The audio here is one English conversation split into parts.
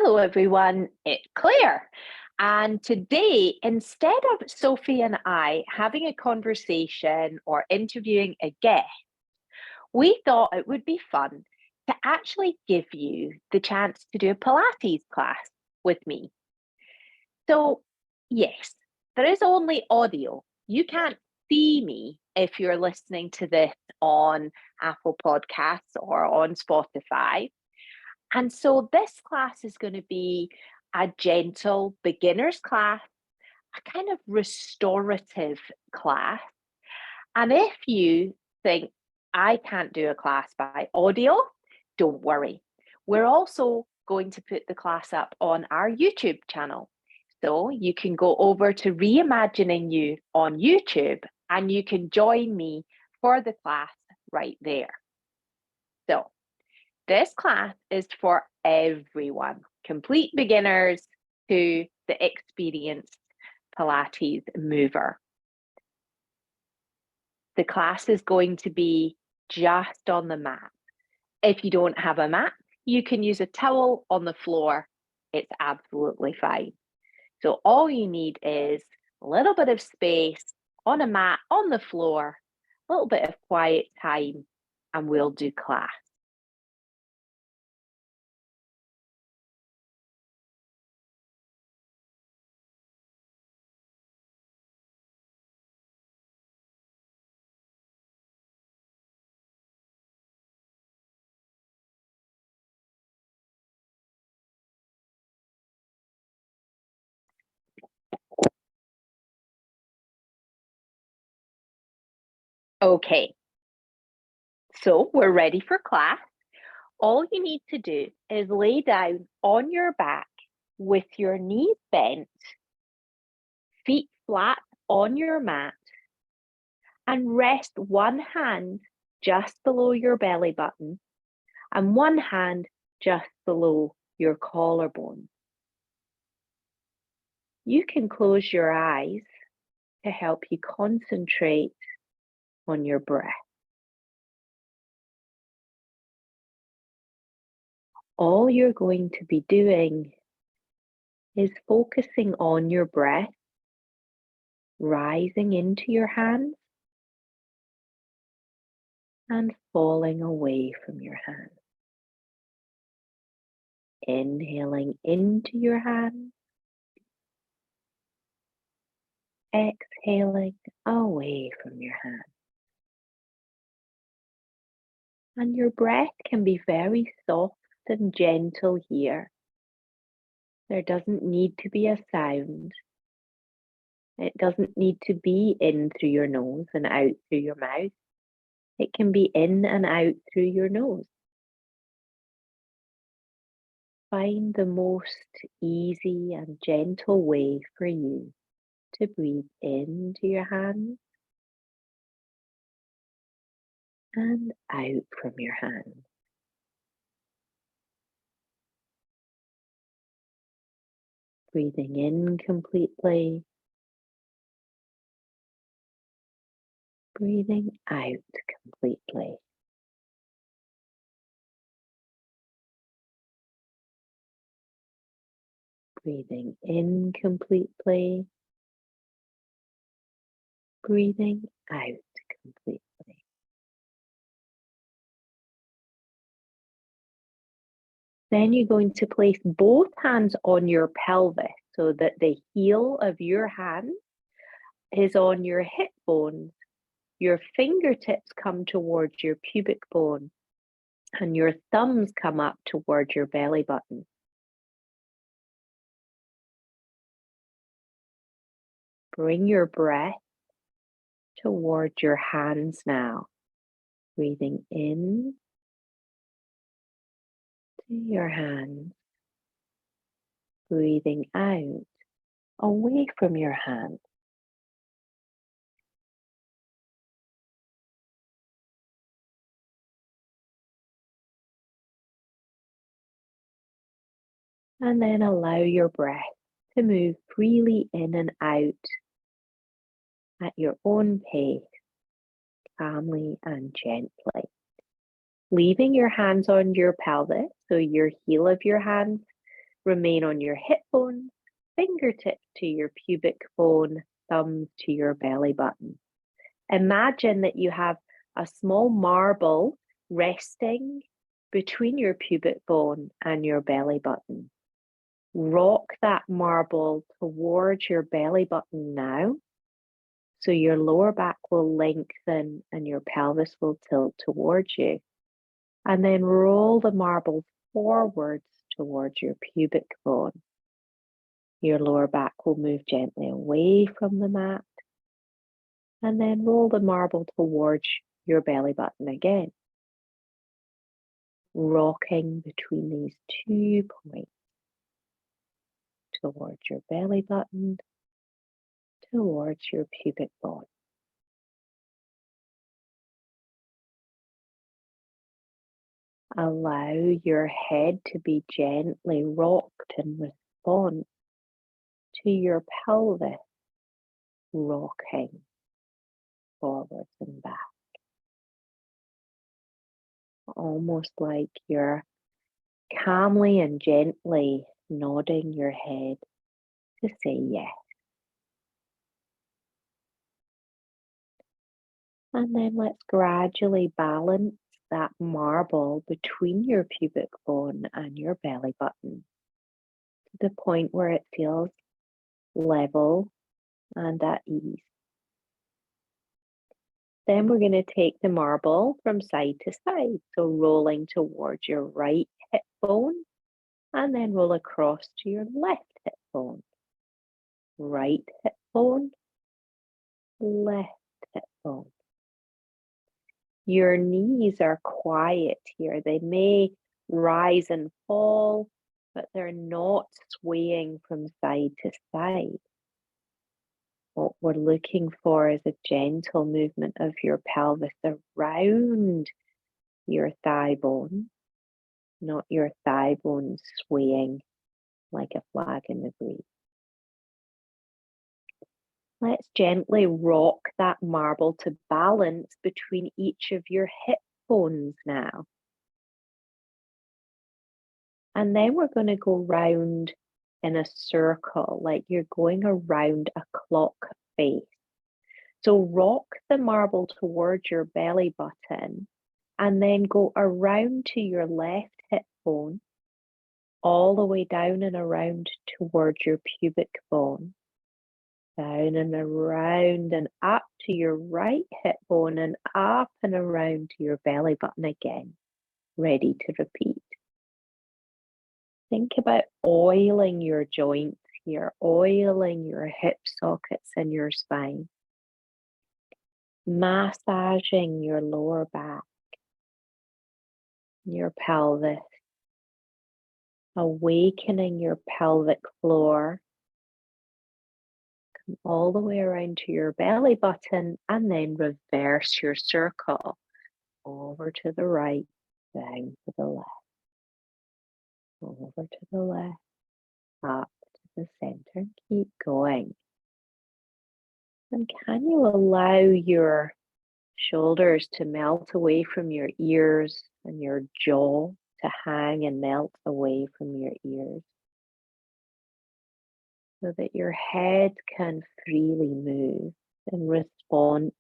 Hello, everyone. It's Claire. And today, instead of Sophie and I having a conversation or interviewing a guest, we thought it would be fun to actually give you the chance to do a Pilates class with me. So, yes, there is only audio. You can't see me if you're listening to this on Apple Podcasts or on Spotify. And so this class is going to be a gentle beginner's class, a kind of restorative class. And if you think I can't do a class by audio, don't worry. We're also going to put the class up on our YouTube channel. So you can go over to Reimagining You on YouTube and you can join me for the class right there. So this class is for everyone, complete beginners to the experienced Pilates mover. The class is going to be just on the mat. If you don't have a mat, you can use a towel on the floor. It's absolutely fine. So all you need is a little bit of space on a mat, on the floor, a little bit of quiet time, and we'll do class. Okay, so we're ready for class. All you need to do is lay down on your back with your knees bent, feet flat on your mat, and rest one hand just below your belly button and one hand just below your collarbone. You can close your eyes to help you concentrate on your breath. All you're going to be doing is focusing on your breath, rising into your hands and falling away from your hands. Inhaling into your hands, exhaling away from your hands. And your breath can be very soft and gentle here. There doesn't need to be a sound. It doesn't need to be in through your nose and out through your mouth. It can be in and out through your nose. Find the most easy and gentle way for you to breathe into your hands and out from your hands. Breathing in completely, breathing out completely. Breathing in completely, breathing out completely. Then you're going to place both hands on your pelvis so that the heel of your hand is on your hip bones. Your fingertips come towards your pubic bone and your thumbs come up towards your belly button. Bring your breath towards your hands now. Breathing in to your hands. Breathing out away from your hands. And then allow your breath to move freely in and out at your own pace, calmly and gently. Leaving your hands on your pelvis, so your heel of your hands remain on your hip bones, fingertips to your pubic bone, thumbs to your belly button. Imagine that you have a small marble resting between your pubic bone and your belly button. Rock that marble towards your belly button now, so your lower back will lengthen and your pelvis will tilt towards you. And then roll the marble forwards towards your pubic bone. Your lower back will move gently away from the mat. And then roll the marble towards your belly button again. Rocking between these 2 points. Towards your belly button, towards your pubic bone. Allow your head to be gently rocked in response to your pelvis rocking forwards and back. Almost like you're calmly and gently nodding your head to say yes. And then let's gradually balance that marble between your pubic bone and your belly button to the point where it feels level and at ease. Then we're going to take the marble from side to side, so rolling towards your right hip bone and then roll across to your left hip bone. Right hip bone, left hip bone. Your knees are quiet here. They may rise and fall, but they're not swaying from side to side. What we're looking for is a gentle movement of your pelvis around your thigh bone, not your thigh bone swaying like a flag in the breeze. Let's gently rock that marble to balance between each of your hip bones now. And then we're going to go round in a circle, like you're going around a clock face. So rock the marble towards your belly button and then go around to your left hip bone, all the way down and around towards your pubic bone. Down and around and up to your right hip bone and up and around to your belly button again. Ready to repeat. Think about oiling your joints here, oiling your hip sockets and your spine. Massaging your lower back, your pelvis. Awakening your pelvic floor. Come all the way around to your belly button and then reverse your circle. Over to the right, down to the left. Over to the left, up to the center. Keep going. And can you allow your shoulders to melt away from your ears and your jaw to hang and melt away from your ears so that your head can freely move in response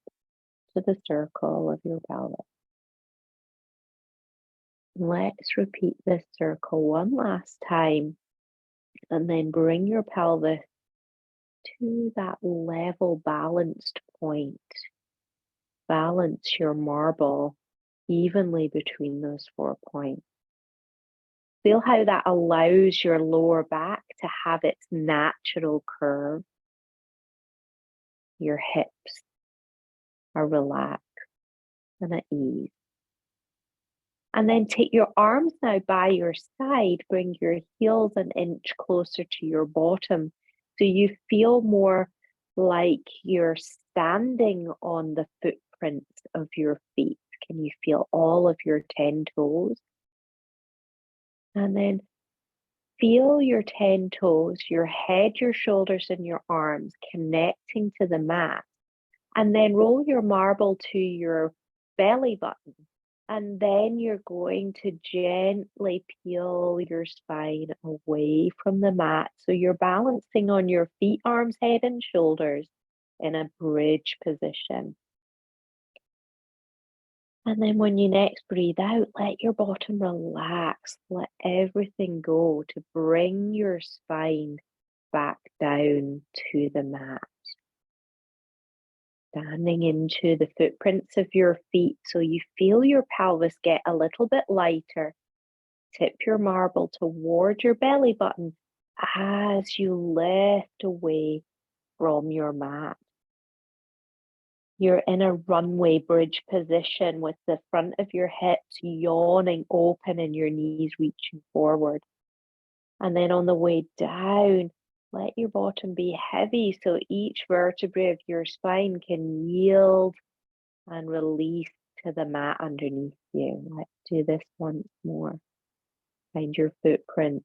to the circle of your pelvis. Let's repeat this circle one last time and then bring your pelvis to that level balanced point. Balance your marble evenly between those 4 points. Feel how that allows your lower back to have its natural curve. Your hips are relaxed and at ease. And then take your arms now by your side, bring your heels an inch closer to your bottom so you feel more like you're standing on the footprints of your feet. Can you feel all of your 10 toes? And then feel your 10 toes, your head, your shoulders, and your arms connecting to the mat. And then roll your marble to your belly button And then you're going to gently peel your spine away from the mat. So you're balancing on your feet, arms, head, and shoulders in a bridge position. And then when you next breathe out, let your bottom relax. Let everything go to bring your spine back down to the mat. Standing into the footprints of your feet so you feel your pelvis get a little bit lighter. Tip your marble toward your belly button as you lift away from your mat. You're in a runway bridge position with the front of your hips yawning open and your knees reaching forward. And then on the way down, let your bottom be heavy so each vertebrae of your spine can yield and release to the mat underneath you. Let's do this once more. Find your footprint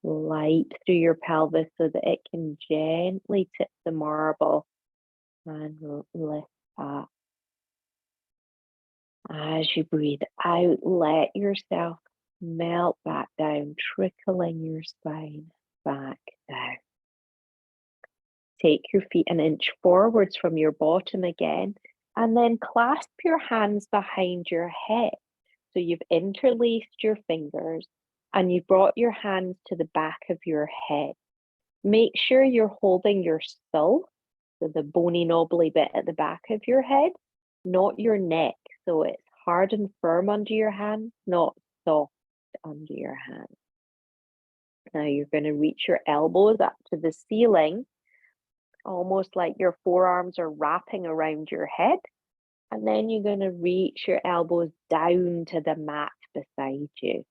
light through your pelvis so that it can gently tip the marble and lift up. As you breathe out, let yourself melt back down, trickling your spine back down. Take your feet an inch forwards from your bottom again, and then clasp your hands behind your head. So you've interlaced your fingers and you've brought your hands to the back of your head. Make sure you're holding your skull, so the bony knobbly bit at the back of your head, not your neck. So it's hard and firm under your hands, not soft under your hands. Now you're going to reach your elbows up to the ceiling, almost like your forearms are wrapping around your head. And then you're going to reach your elbows down to the mat beside you.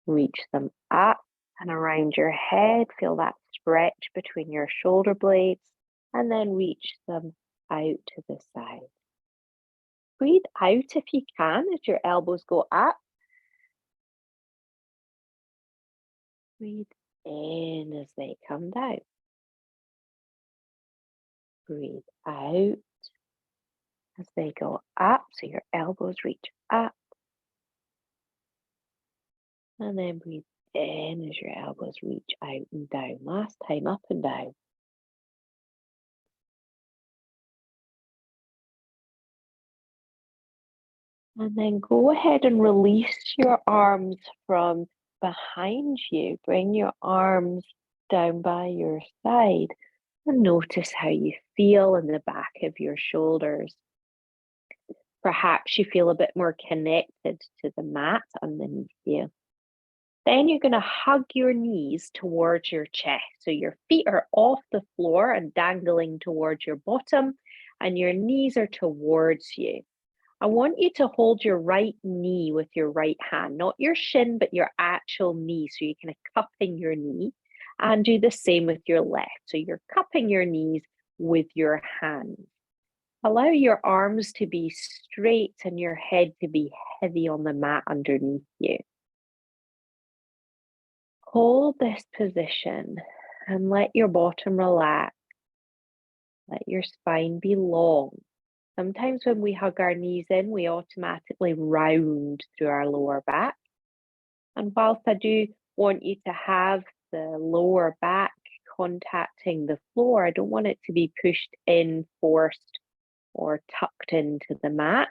Reach them up and around your head. Feel that stretch between your shoulder blades. And then reach them out to the side. Breathe out if you can as your elbows go up. Breathe in as they come down. Breathe out as they go up, so your elbows reach up. And then breathe in as your elbows reach out and down. Last time, up and down. And then go ahead and release your arms from behind you. Bring your arms down by your side and notice how you feel in the back of your shoulders. Perhaps you feel a bit more connected to the mat underneath you. Then you're going to hug your knees towards your chest. So your feet are off the floor and dangling towards your bottom, and your knees are towards you. I want you to hold your right knee with your right hand, not your shin, but your actual knee. So you're kind of cupping your knee, and do the same with your left. So you're cupping your knees with your hands. Allow your arms to be straight and your head to be heavy on the mat underneath you. Hold this position and let your bottom relax. Let your spine be long. Sometimes when we hug our knees in, we automatically round through our lower back. And whilst I do want you to have the lower back contacting the floor, I don't want it to be pushed in, forced, or tucked into the mat.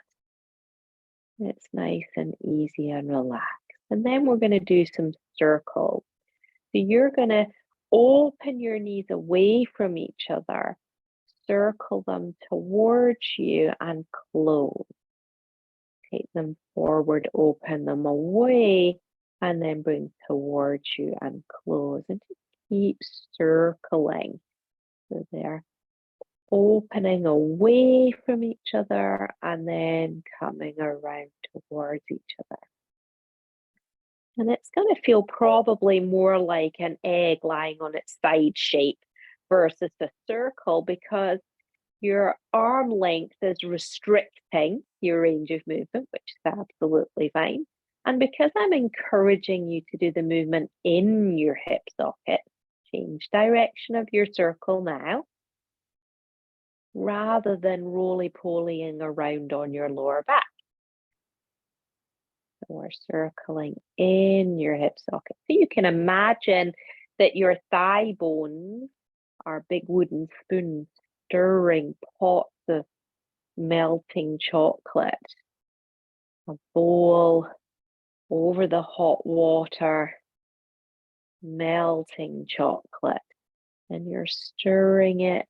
It's nice and easy and relaxed. And then we're going to do some circles. So you're going to open your knees away from each other, circle them towards you and close. Take them forward, open them away, and then bring towards you and close. And just keep circling. So they're opening away from each other and then coming around towards each other. And it's going to feel probably more like an egg lying on its side shape versus a circle, because your arm length is restricting your range of movement, which is absolutely fine. And because I'm encouraging you to do the movement in your hip socket, change direction of your circle now, rather than roly-polying around on your lower back. We're circling in your hip socket. So you can imagine that your thigh bones are big wooden spoons stirring pots of melting chocolate. A bowl over the hot water, melting chocolate, and you're stirring it.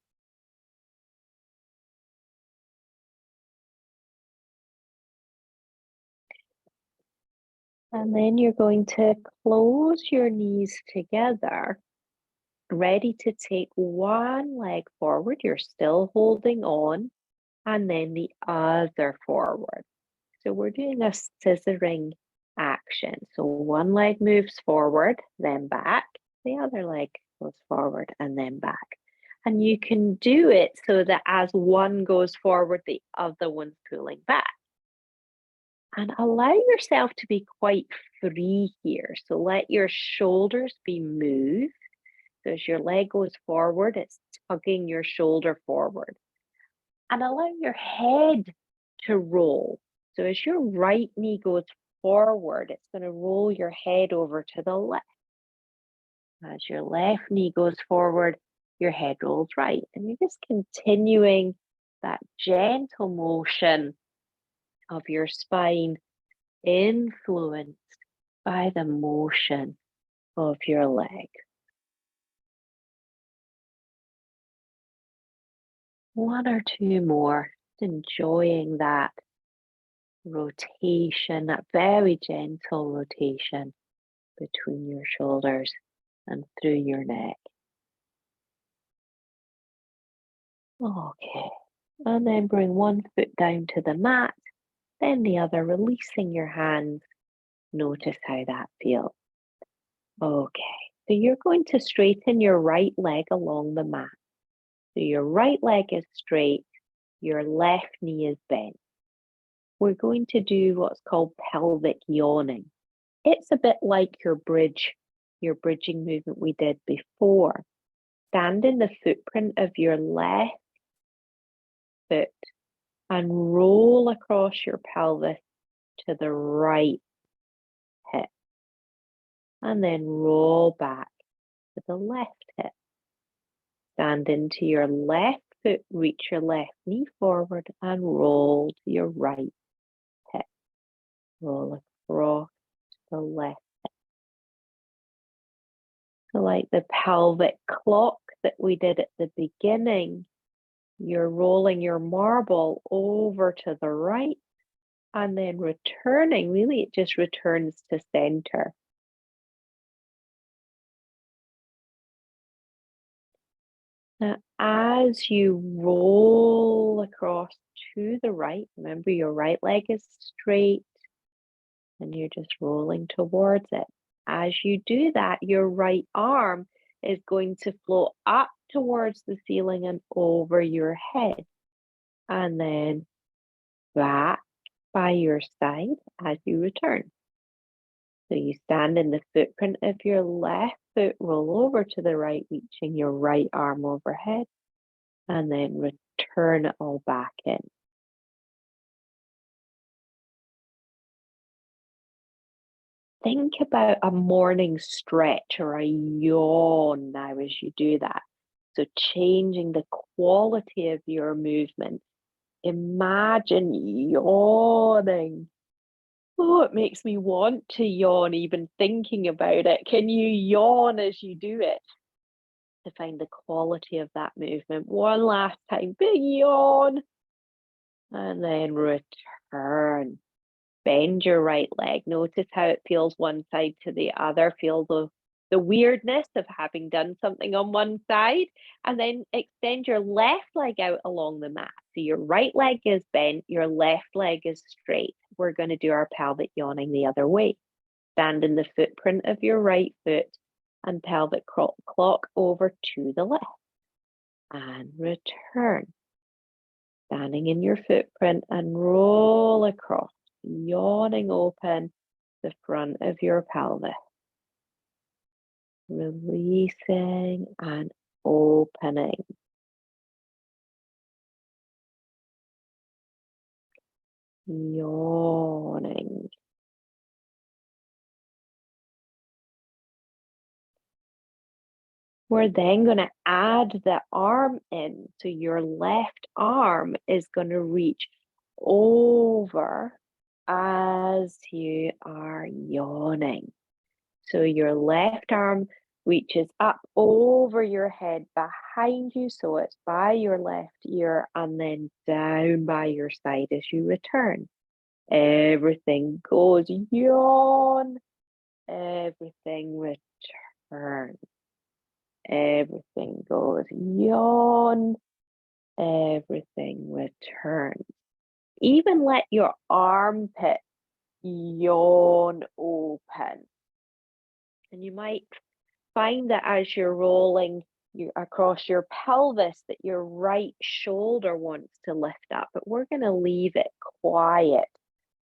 And then you're going to close your knees together, ready to take one leg forward. You're still holding on, and then the other forward. So we're doing a scissoring action. So one leg moves forward, then back. The other leg goes forward and then back. And you can do it so that as one goes forward, the other one's pulling back. And allow yourself to be quite free here. So let your shoulders be moved. So as your leg goes forward, it's tugging your shoulder forward. And allow your head to roll. So as your right knee goes forward, it's going to roll your head over to the left. As your left knee goes forward, your head rolls right. And you're just continuing that gentle motion of your spine, influenced by the motion of your leg. One or two more, enjoying that rotation, that very gentle rotation between your shoulders and through your neck. Okay, and then bring one foot down to the mat, then the other, releasing your hands. Notice how that feels. Okay, so you're going to straighten your right leg along the mat. So your right leg is straight, your left knee is bent. We're going to do what's called pelvic yawning. It's a bit like your bridging movement we did before. Stand in the footprint of your left foot and roll across your pelvis to the right hip. And then roll back to the left hip. Stand into your left foot, reach your left knee forward and roll to your right hip. Roll across the left. So like the pelvic clock that we did at the beginning, you're rolling your marble over to the right and then returning. Really, it just returns to center. Now, as you roll across to the right, remember your right leg is straight and you're just rolling towards it. As you do that, your right arm is going to float up towards the ceiling and over your head. And then back by your side as you return. So you stand in the footprint of your left foot, roll over to the right, reaching your right arm overhead, and then return it all back in. Think about a morning stretch or a yawn now as you do that. So changing the quality of your movement. Imagine yawning. Oh, it makes me want to yawn even thinking about it. Can you yawn as you do it? To find the quality of that movement. One last time, big yawn. And then return. Bend your right leg. Notice how it feels one side to the other. Feel the weirdness of having done something on one side. And then extend your left leg out along the mat. So your right leg is bent, your left leg is straight. We're going to do our pelvic yawning the other way. Stand in the footprint of your right foot and pelvic clock over to the left. And return. Standing in your footprint and roll across, yawning open the front of your pelvis. Releasing and opening. Yawning. We're then going to add the arm in. So your left arm is going to reach over as you are yawning. So your left arm reaches up over your head behind you. So it's by your left ear and then down by your side as you return. Everything goes yawn. Everything returns. Everything goes yawn. Everything returns. Even let your armpit yawn open. And you might find that as you're rolling across your pelvis that your right shoulder wants to lift up, but we're going to leave it quiet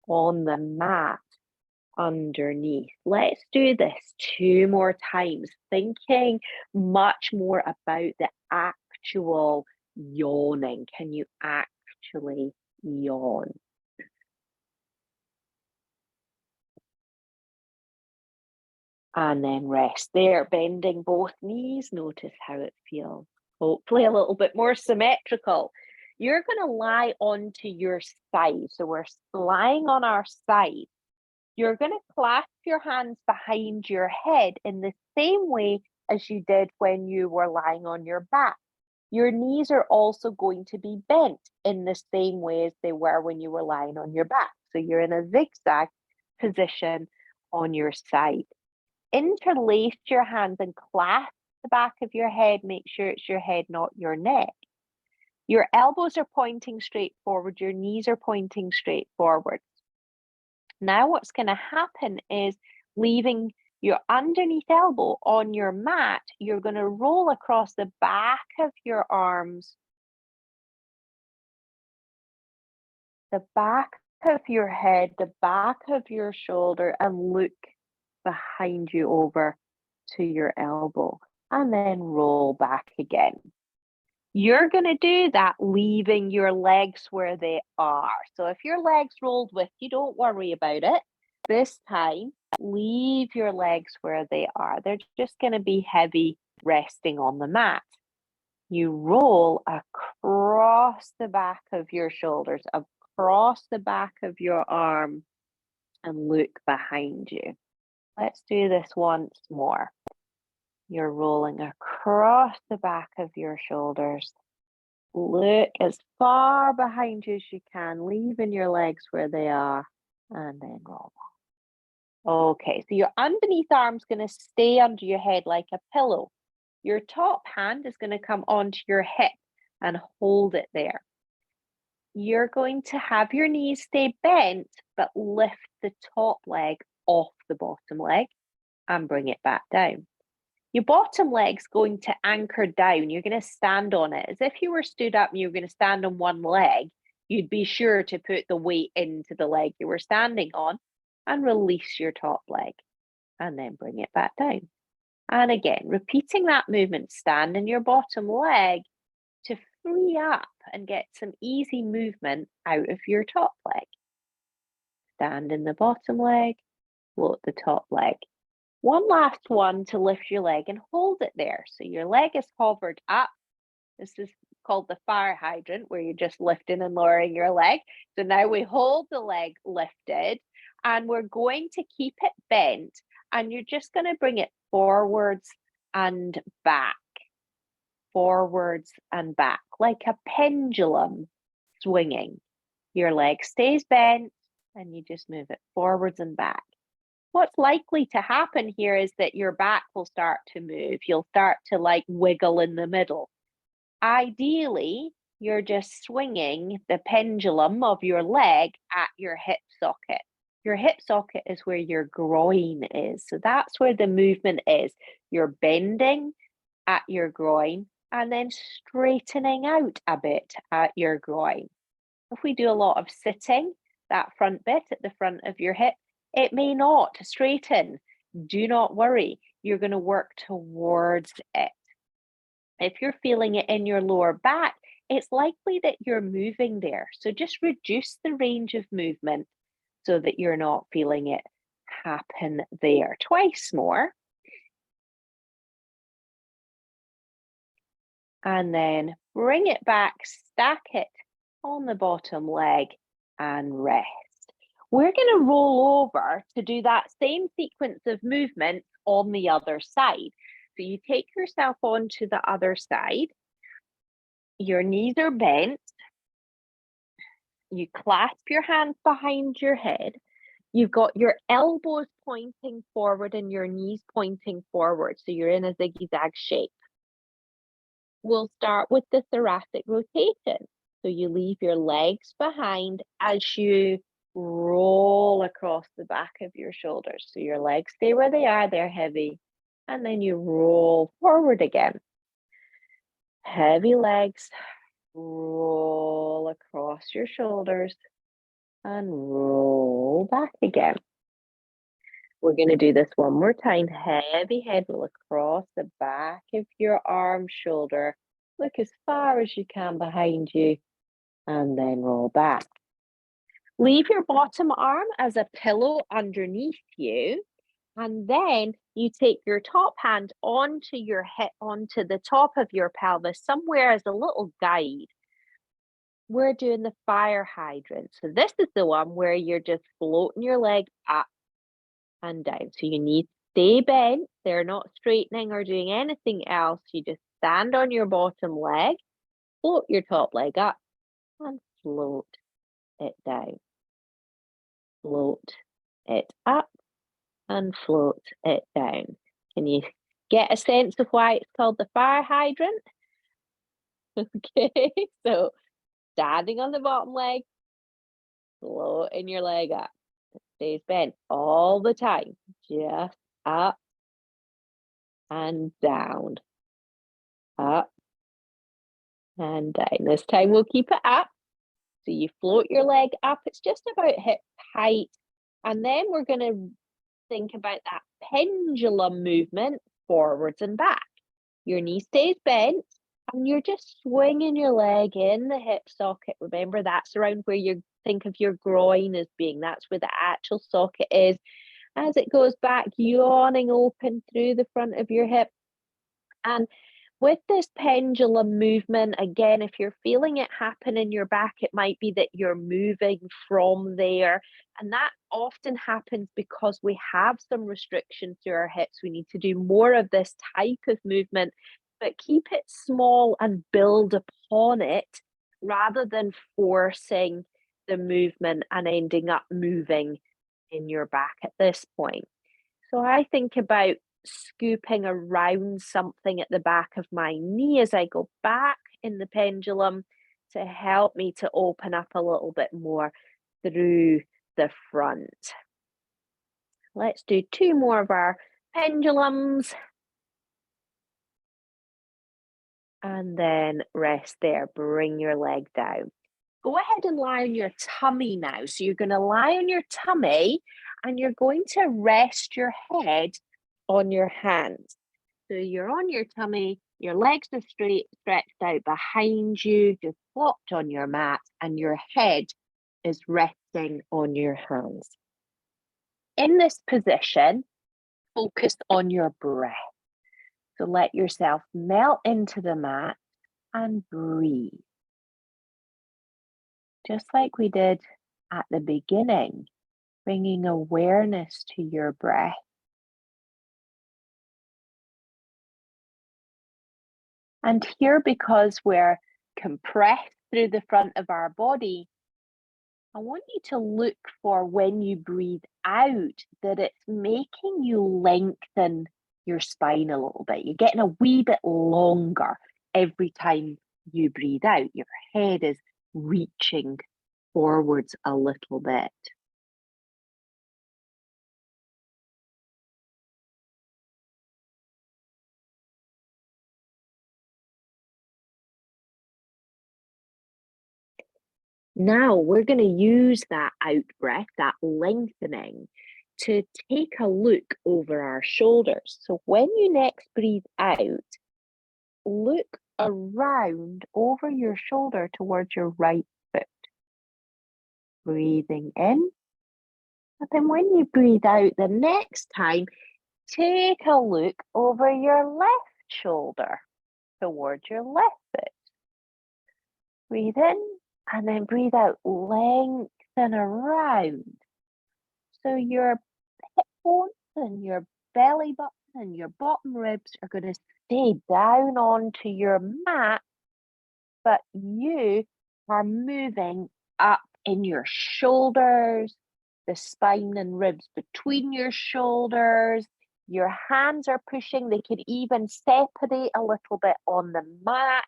on the mat underneath. Let's do this 2 more times, thinking much more about the actual yawning. Can you actually yawn? And then rest there, bending both knees. Notice how it feels. Hopefully a little bit more symmetrical. You're going to lie onto your side. So we're lying on our side. You're going to clasp your hands behind your head in the same way as you did when you were lying on your back. Your knees are also going to be bent in the same way as they were when you were lying on your back. So you're in a zigzag position on your side. Interlace your hands and clasp the back of your head. Make sure it's your head, not your neck. Your elbows are pointing straight forward. Your knees are pointing straight forward. Now what's going to happen is leaving your underneath elbow on your mat, you're going to roll across the back of your arms, the back of your head, the back of your shoulder, and look behind you over to your elbow, and then roll back again. You're going to do that leaving your legs where they are. So if your legs rolled with you, don't worry about it. This time, leave your legs where they are. They're just going to be heavy resting on the mat. You roll across the back of your shoulders, across the back of your arm, and look behind you. Let's do this once more. You're rolling across the back of your shoulders. Look as far behind you as you can, leaving your legs where they are, and then roll. Okay, so your underneath arm's going to stay under your head like a pillow. Your top hand is going to come onto your hip and hold it there. You're going to have your knees stay bent, but lift the top leg off the bottom leg and bring it back down. Your bottom leg's going to anchor down. You're going to stand on it. As if you were stood up and you were going to stand on one leg, you'd be sure to put the weight into the leg you were standing on and release your top leg and then bring it back down. And again, repeating that movement, stand in your bottom leg to free up and get some easy movement out of your top leg. Stand in the bottom leg, float the top leg. One last one to lift your leg and hold it there. So your leg is hovered up. This is called the fire hydrant, where you're just lifting and lowering your leg. So now we hold the leg lifted and we're going to keep it bent, and you're just going to bring it forwards and back, forwards and back, like a pendulum swinging. Your leg stays bent and you just move it forwards and back. What's likely to happen here is that your back will start to move. You'll start to like wiggle in the middle. Ideally, you're just swinging the pendulum of your leg at your hip socket. Your hip socket is where your groin is. So that's where the movement is. You're bending at your groin and then straightening out a bit at your groin. If we do a lot of sitting, that front bit at the front of your hip, it may not straighten. Do not worry. You're going to work towards it. If you're feeling it in your lower back, it's likely that you're moving there. So just reduce the range of movement so that you're not feeling it happen there. Twice more. And then bring it back, stack it on the bottom leg and rest. We're going to roll over to do that same sequence of movements on the other side. So you take yourself onto the other side. Your knees are bent. You clasp your hands behind your head. You've got your elbows pointing forward and your knees pointing forward. So you're in a zigzag shape. We'll start with the thoracic rotation. So you leave your legs behind as you roll across the back of your shoulders. So your legs stay where they are, they're heavy. And then you roll forward again. Heavy legs, roll across your shoulders and roll back again. We're going to do this one more time. Heavy head roll across the back of your arm, shoulder. Look as far as you can behind you and then roll back. Leave your bottom arm as a pillow underneath you. And then you take your top hand onto your hip, onto the top of your pelvis, somewhere as a little guide. We're doing the fire hydrant. So this is the one where you're just floating your leg up and down. So you need to stay bent. They're not straightening or doing anything else. You just stand on your bottom leg, float your top leg up, and float it down. Float it up and float it down. Can you get a sense of why it's called the fire hydrant? Okay, so standing on the bottom leg, floating your leg up. It stays bent all the time, just up and down, up and down. This time we'll keep it up. So you float your leg up. It's just about hip height. And then we're going to think about that pendulum movement forwards and back. Your knee stays bent and you're just swinging your leg in the hip socket. Remember, that's around where you think of your groin as being. That's where the actual socket is. As it goes back, yawning open through the front of your hip. And with this pendulum movement, again, if you're feeling it happen in your back, it might be that you're moving from there. And that often happens because we have some restrictions to our hips. We need to do more of this type of movement, but keep it small and build upon it rather than forcing the movement and ending up moving in your back at this point. So I think about scooping around something at the back of my knee as I go back in the pendulum to help me to open up a little bit more through the front. Let's do 2 more of our pendulums. And then rest there. Bring your leg down. Go ahead and lie on your tummy now. So you're going to lie on your tummy and you're going to rest your head on your hands. So you're on your tummy, your legs are straight, stretched out behind you, just flopped on your mat, and your head is resting on your hands. In this position, focus on your breath. So let yourself melt into the mat and breathe. Just like we did at the beginning, bringing awareness to your breath. And here, because we're compressed through the front of our body, I want you to look for when you breathe out that it's making you lengthen your spine a little bit. You're getting a wee bit longer every time you breathe out. Your head is reaching forwards a little bit. Now we're going to use that out breath, that lengthening, to take a look over our shoulders. So when you next breathe out, look around over your shoulder towards your right foot. Breathing in. And then when you breathe out the next time, take a look over your left shoulder. towards your left foot. Breathe in and then breathe out, lengthen around. So your hip bones and your belly button and your bottom ribs are going to stay down onto your mat, but you are moving up in your shoulders, the spine and ribs between your shoulders. Your hands are pushing. They can even separate a little bit on the mat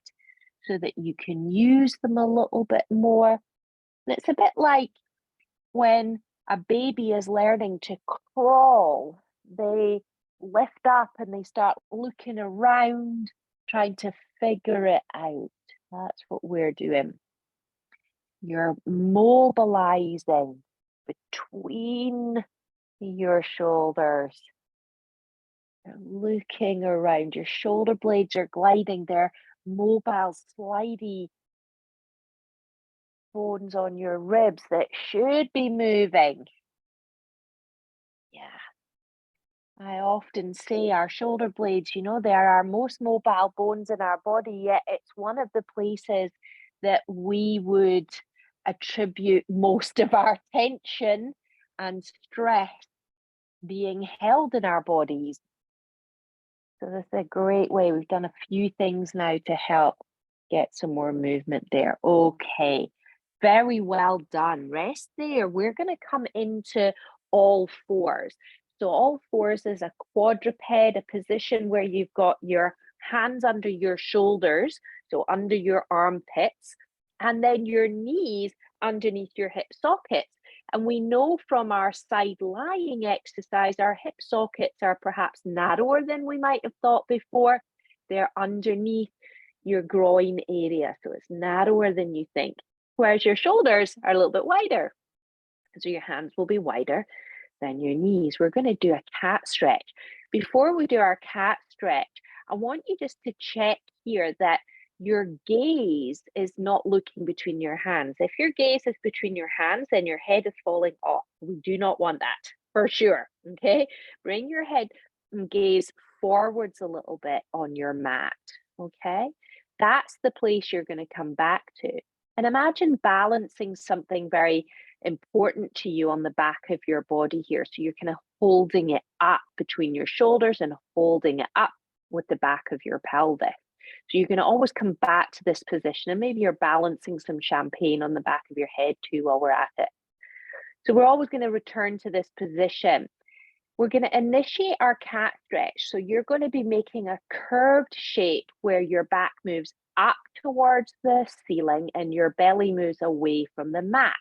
so that you can use them a little bit more. And it's a bit like when a baby is learning to crawl. They lift up and they start looking around, trying to figure it out. That's what we're doing. You're mobilizing between your shoulders. You're looking around. Your shoulder blades are gliding. They're mobile, slidey bones on your ribs that should be moving. Yeah. I often say our shoulder blades, they're our most mobile bones in our body, yet it's one of the places that we would attribute most of our tension and stress being held in our bodies. So this is a great way. We've done a few things now to help get some more movement there. Okay, very well done. Rest there. We're going to come into all fours. So all fours is a quadruped, a position where you've got your hands under your shoulders, so under your armpits, and then your knees underneath your hip sockets. And we know from our side lying exercise, our hip sockets are perhaps narrower than we might have thought before. They're underneath your groin area, so it's narrower than you think. Whereas your shoulders are a little bit wider. So your hands will be wider than your knees. We're going to do a cat stretch. Before we do our cat stretch, I want you just to check here that your gaze is not looking between your hands. If your gaze is between your hands, then your head is falling off. We do not want that, for sure, okay? Bring your head and gaze forwards a little bit on your mat, okay? That's the place you're going to come back to. And imagine balancing something very important to you on the back of your body here. So you're kind of holding it up between your shoulders and holding it up with the back of your pelvis. So you're going to always come back to this position, and maybe you're balancing some champagne on the back of your head too while we're at it. So we're always going to return to this position. We're going to initiate our cat stretch. So you're going to be making a curved shape where your back moves up towards the ceiling and your belly moves away from the mat.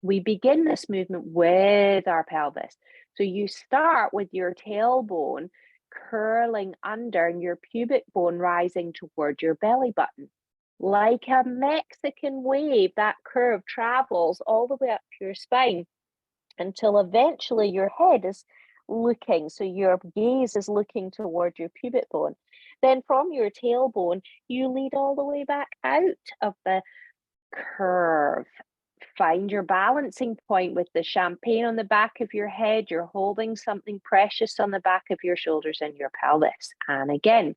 We begin this movement with our pelvis. So you start with your tailbone curling under and your pubic bone rising toward your belly button. Like a Mexican wave, that curve travels all the way up your spine until eventually your head is looking, so your gaze is looking toward your pubic bone. Then from your tailbone, you lead all the way back out of the curve. Find your balancing point with the champagne on the back of your head. You're holding something precious on the back of your shoulders and your pelvis. And again,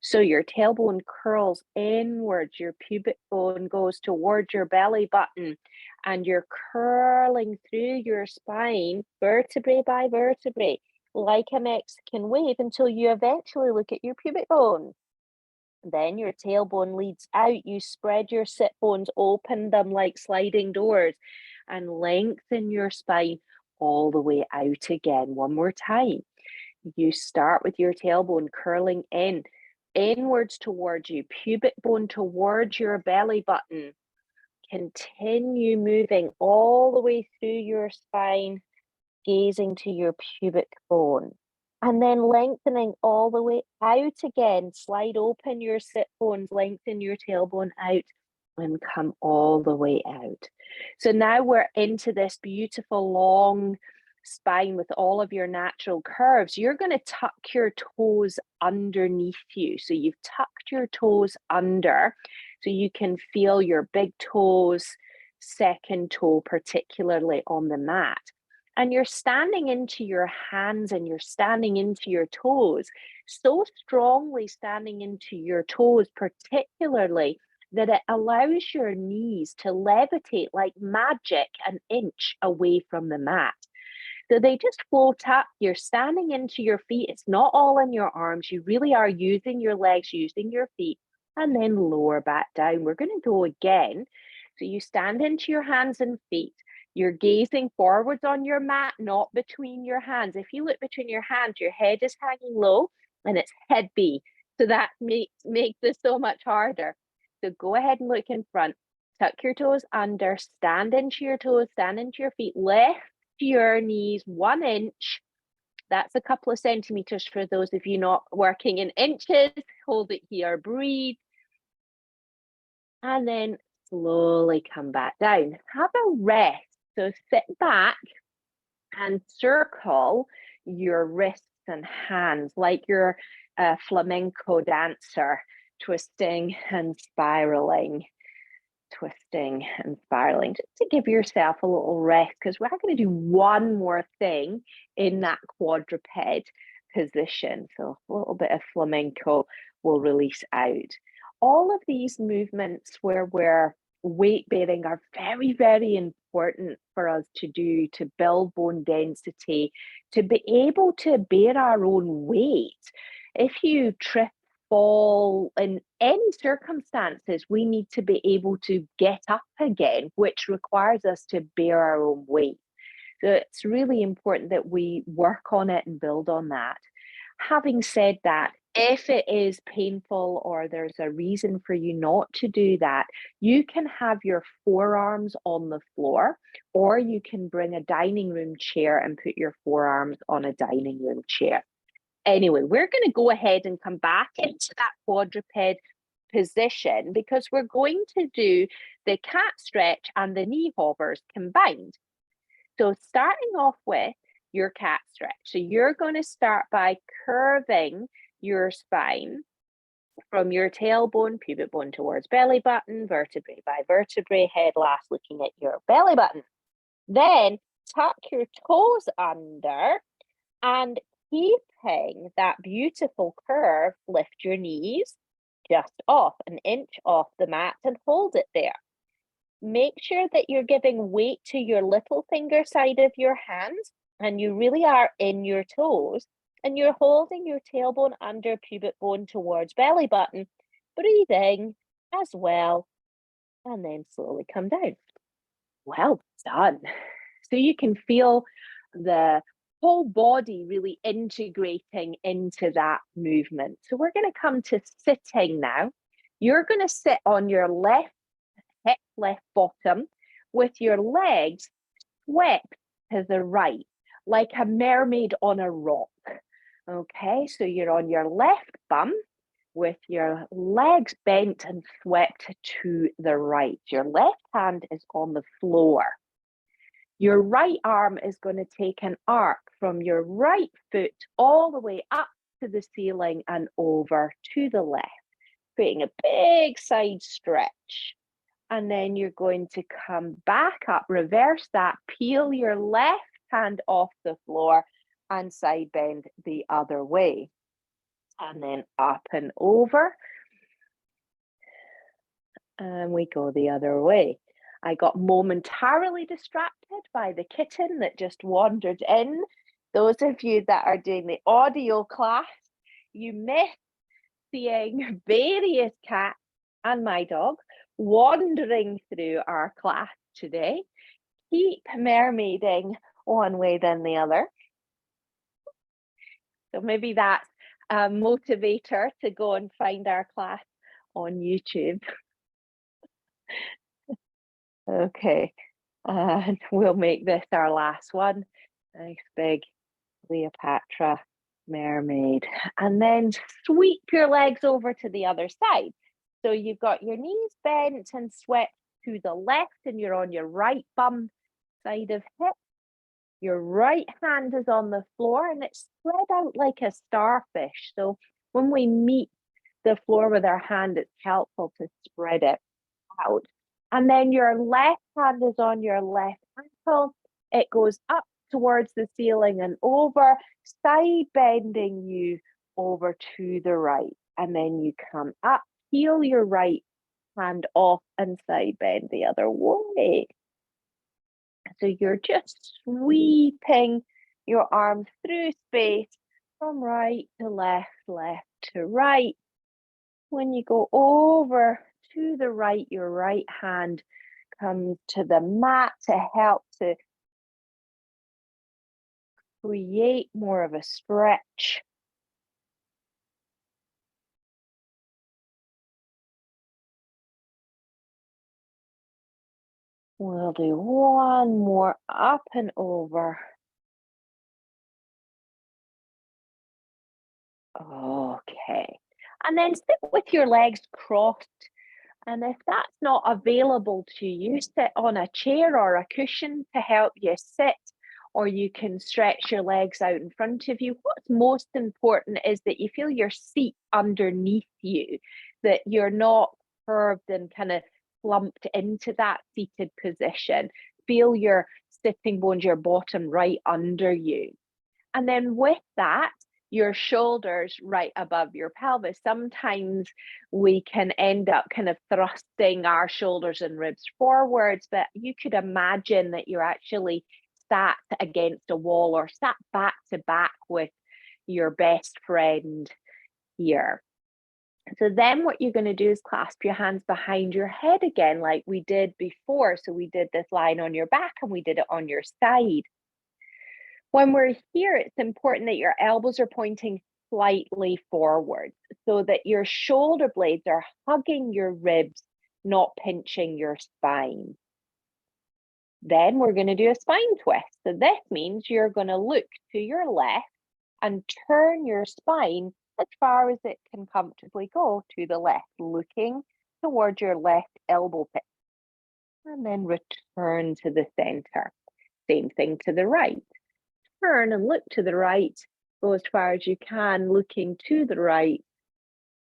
so your tailbone curls inwards, your pubic bone goes towards your belly button, and you're curling through your spine, vertebrae by vertebrae, like a Mexican wave until you eventually look at your pubic bone. Then your tailbone leads out. You spread your sit bones, open them like sliding doors, and lengthen your spine all the way out again. One more time. You start with your tailbone curling inwards towards you, pubic bone towards your belly button. Continue moving all the way through your spine, gazing to your pubic bone. And then lengthening all the way out again. Slide open your sit bones, lengthen your tailbone out, and come all the way out. So now we're into this beautiful long spine with all of your natural curves. You're going to tuck your toes underneath you. So you've tucked your toes under so you can feel your big toes, second toe, particularly on the mat. And you're standing into your hands and you're standing into your toes, so strongly standing into your toes, particularly that it allows your knees to levitate like magic an inch away from the mat. So they just float up. You're standing into your feet. It's not all in your arms. You really are using your legs, using your feet, and then lower back down. We're going to go again. So you stand into your hands and feet. You're gazing forwards on your mat, not between your hands. If you look between your hands, your head is hanging low and it's heavy. So that makes this so much harder. So go ahead and look in front. Tuck your toes under, stand into your toes, stand into your feet, lift your knees 1 inch. That's a couple of centimeters for those of you not working in inches. Hold it here, breathe. And then slowly come back down. Have a rest. So sit back and circle your wrists and hands like you're a flamenco dancer, twisting and spiraling. Twisting and spiraling, just to give yourself a little rest, because we're going to do one more thing in that quadruped position. So a little bit of flamenco will release out. All of these movements where we're weight bearing are very, very important for us to do to build bone density, to be able to bear our own weight. If you trip, fall, in any circumstances, we need to be able to get up again, which requires us to bear our own weight. So it's really important that we work on it and build on that. Having said that, if it is painful or there's a reason for you not to do that, you can have your forearms on the floor, or you can bring a dining room chair and put your forearms on a dining room chair. Anyway, we're going to go ahead and come back into that quadruped position because we're going to do the cat stretch and the knee hoppers combined. So starting off with your cat stretch. So you're going to start by curving your spine from your tailbone, pubic bone towards belly button, vertebrae by vertebrae, head last looking at your belly button. Then tuck your toes under and keeping that beautiful curve, lift your knees just off, an inch off the mat, and hold it there. Make sure that you're giving weight to your little finger side of your hands, and you really are in your toes, and you're holding your tailbone under, pubic bone towards belly button, breathing as well, and then slowly come down. Well done. So you can feel the whole body really integrating into that movement. So we're going to come to sitting now. You're going to sit on your left hip, left bottom, with your legs swept to the right, like a mermaid on a rock. Okay, so you're on your left bum with your legs bent and swept to the right. Your left hand is on the floor. Your right arm is going to take an arc from your right foot all the way up to the ceiling and over to the left, creating a big side stretch. And then you're going to come back up, reverse that, peel your left hand off the floor and side bend the other way. And then up and over. And we go the other way. I got momentarily distracted by the kitten that just wandered in. Those of you that are doing the audio class, you missed seeing various cats and my dog wandering through our class today. Keep mermaiding one way then the other. So maybe that's a motivator to go and find our class on YouTube. Okay, and we'll make this our last one. Nice big Cleopatra mermaid. And then sweep your legs over to the other side. So you've got your knees bent and swept to the left, and you're on your right bum side of hip. Your right hand is on the floor and it's spread out like a starfish. So when we meet the floor with our hand, it's helpful to spread it out. And then your left hand is on your left ankle. It goes up towards the ceiling and over, side bending you over to the right. And then you come up, heel your right hand off and side bend the other way. So you're just sweeping your arms through space from right to left, left to right. When you go over to the right, your right hand comes to the mat to help to create more of a stretch. We'll do one more up and over. Okay. And then sit with your legs crossed. And if that's not available to you, sit on a chair or a cushion to help you sit, or you can stretch your legs out in front of you. What's most important is that you feel your seat underneath you, that you're not curved and kind of slumped into that seated position. Feel your sitting bones, your bottom right under you. And then with that, your shoulders right above your pelvis. Sometimes we can end up kind of thrusting our shoulders and ribs forwards, but you could imagine that you're actually sat against a wall or sat back to back with your best friend here. So then what you're going to do is clasp your hands behind your head again, like we did before. So we did this line on your back and we did it on your side. When we're here, it's important that your elbows are pointing slightly forward so that your shoulder blades are hugging your ribs, not pinching your spine. Then we're going to do a spine twist. So this means you're going to look to your left and turn your spine as far as it can comfortably go to the left, looking towards your left elbow pit. And then return to the center. Same thing to the right. Turn and look to the right, go as far as you can, looking to the right,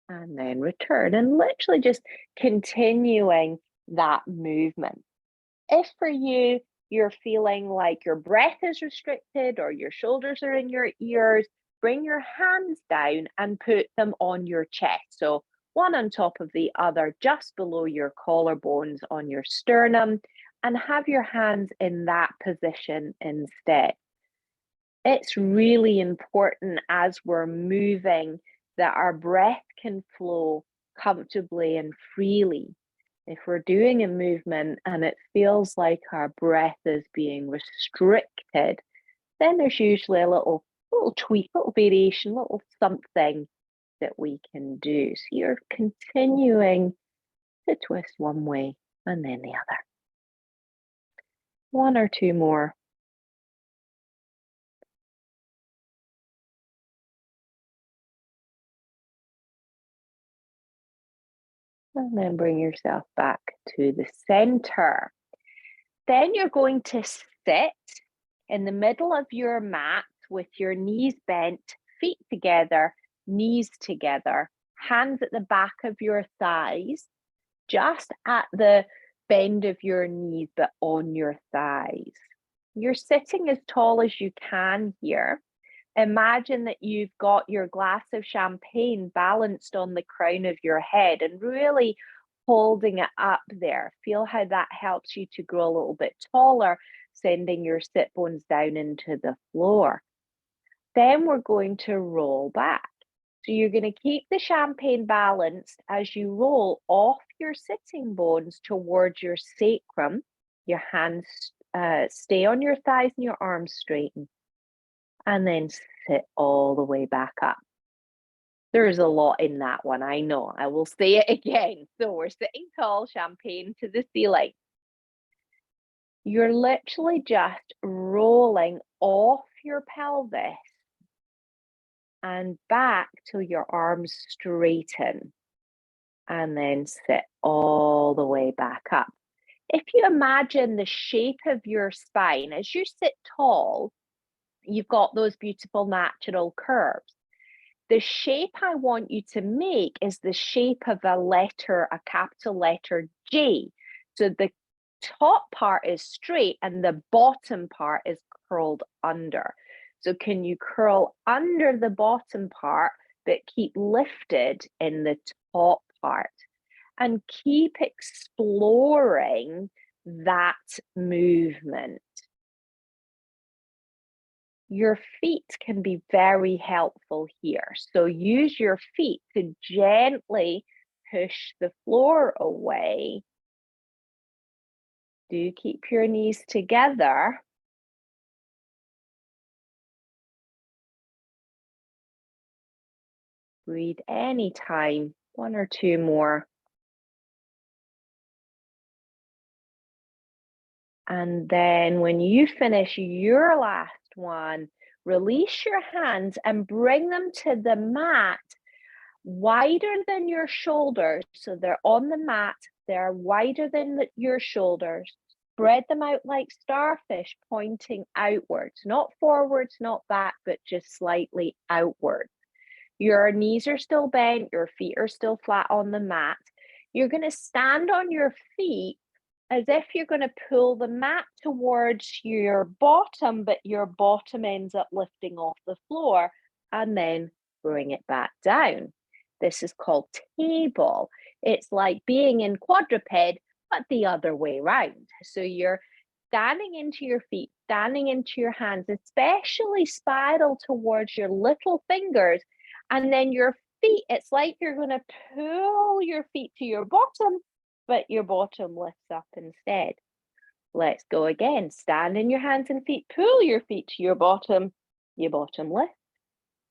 and then return, and literally just continuing that movement. If for you, you're feeling like your breath is restricted or your shoulders are in your ears, bring your hands down and put them on your chest. So one on top of the other, just below your collarbones on your sternum, and have your hands in that position instead. It's really important as we're moving that our breath can flow comfortably and freely. If we're doing a movement and it feels like our breath is being restricted, then there's usually a little tweak, little variation, little something that we can do. So you're continuing to twist one way and then the other. One or two more. And then bring yourself back to the center. Then you're going to sit in the middle of your mat with your knees bent, feet together, knees together, hands at the back of your thighs, just at the bend of your knees, but on your thighs. You're sitting as tall as you can here. Imagine that you've got your glass of champagne balanced on the crown of your head and really holding it up there. Feel how that helps you to grow a little bit taller, sending your sit bones down into the floor. Then we're going to roll back. So you're going to keep the champagne balanced as you roll off your sitting bones towards your sacrum. Your hands stay on your thighs and your arms straighten. And then sit all the way back up. There's a lot in that one, I know. I will say it again. So we're sitting tall, champagne to the ceiling. You're literally just rolling off your pelvis and back till your arms straighten. And then sit all the way back up. If you imagine the shape of your spine, as you sit tall, you've got those beautiful natural curves. The shape I want you to make is the shape of a letter, a capital letter J. So the top part is straight and the bottom part is curled under. So can you curl under the bottom part, but keep lifted in the top part? And keep exploring that movement. Your feet can be very helpful here. So use your feet to gently push the floor away. Do keep your knees together. Breathe anytime, 1 or 2 more. And then when you finish your last one, release your hands and bring them to the mat wider than your shoulders. So they're on the mat, they're wider than your shoulders. Spread them out like starfish, pointing outwards, not forwards, not back, but just slightly outward. Your knees are still bent, your feet are still flat on the mat. You're going to stand on your feet as if you're going to pull the mat towards your bottom, but your bottom ends up lifting off the floor, and then bring it back down. This is called table. It's like being in quadruped, but the other way around. So you're standing into your feet, standing into your hands, especially spiral towards your little fingers, and then your feet, it's like you're going to pull your feet to your bottom, but your bottom lifts up instead. Let's go again. Stand in your hands and feet, pull your feet to your bottom lift.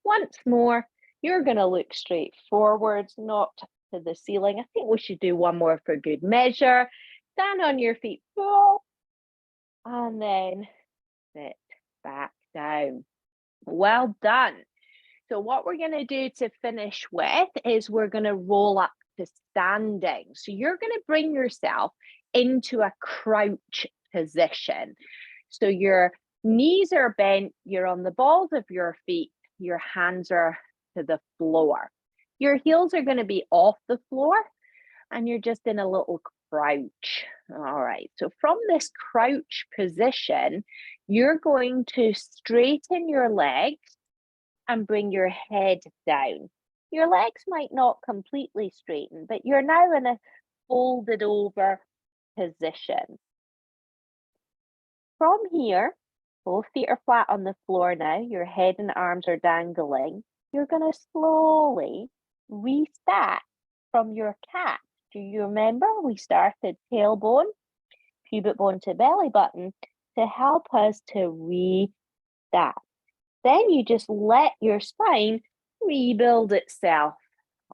Once more, you're going to look straight forwards, not to the ceiling. I think we should do one more for good measure. Stand on your feet, pull, and then sit back down. Well done. So what we're going to do to finish with is we're going to roll up to standing. So you're going to bring yourself into a crouch position. So your knees are bent, you're on the balls of your feet, your hands are to the floor. Your heels are going to be off the floor and you're just in a little crouch. All right, so from this crouch position, you're going to straighten your legs and bring your head down. Your legs might not completely straighten, but you're now in a folded over position. From here, both feet are flat on the floor now, your head and arms are dangling. You're going to slowly restack from your cat. Do you remember we started tailbone, pubic bone to belly button to help us to restack? Then you just let your spine rebuild itself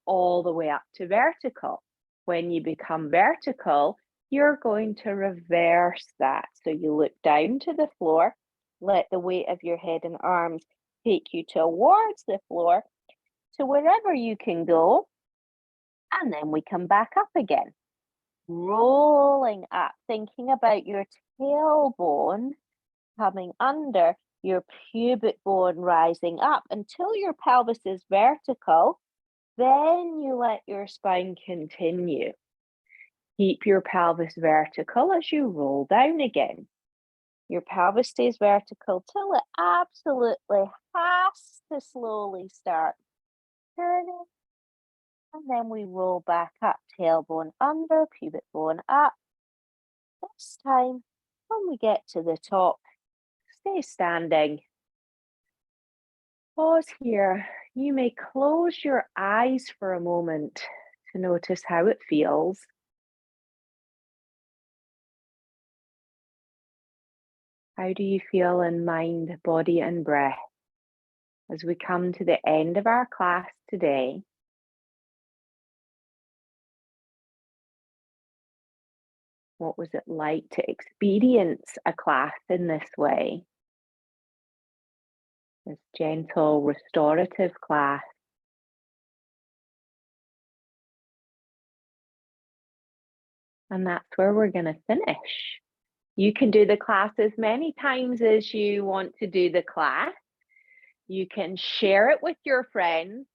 all the way up to vertical. When you become vertical, you're going to reverse that. So you look down to the floor, let the weight of your head and arms take you towards the floor to wherever you can go. And then we come back up again, rolling up, thinking about your tailbone coming under, your pubic bone rising up until your pelvis is vertical. Then you let your spine continue. Keep your pelvis vertical as you roll down again. Your pelvis stays vertical till it absolutely has to slowly start turning. And then we roll back up, tailbone under, pubic bone up. This time, when we get to the top, stay standing. Pause here. You may close your eyes for a moment to notice how it feels. How do you feel in mind, body, and breath? As we come to the end of our class today, what was it like to experience a class in this way? This gentle, restorative class. And that's where we're going to finish. You can do the class as many times as you want to do the class. You can share it with your friends.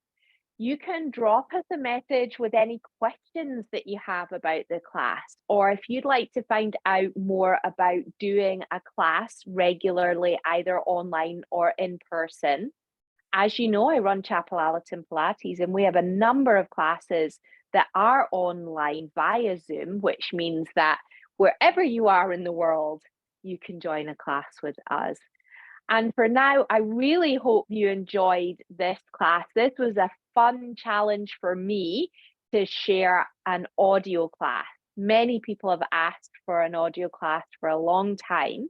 You can drop us a message with any questions that you have about the class, or if you'd like to find out more about doing a class regularly, either online or in person. As you know, I run Chapel Allerton Pilates, and we have a number of classes that are online via Zoom, which means that wherever you are in the world, you can join a class with us. And for now, I really hope you enjoyed this class. This was a fun challenge for me to share an audio class. Many people have asked for an audio class for a long time,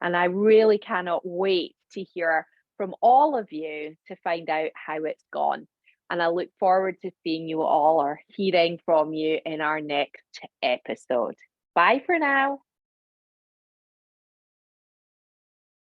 and I really cannot wait to hear from all of you to find out how it's gone. And I look forward to seeing you all or hearing from you in our next episode. Bye for now.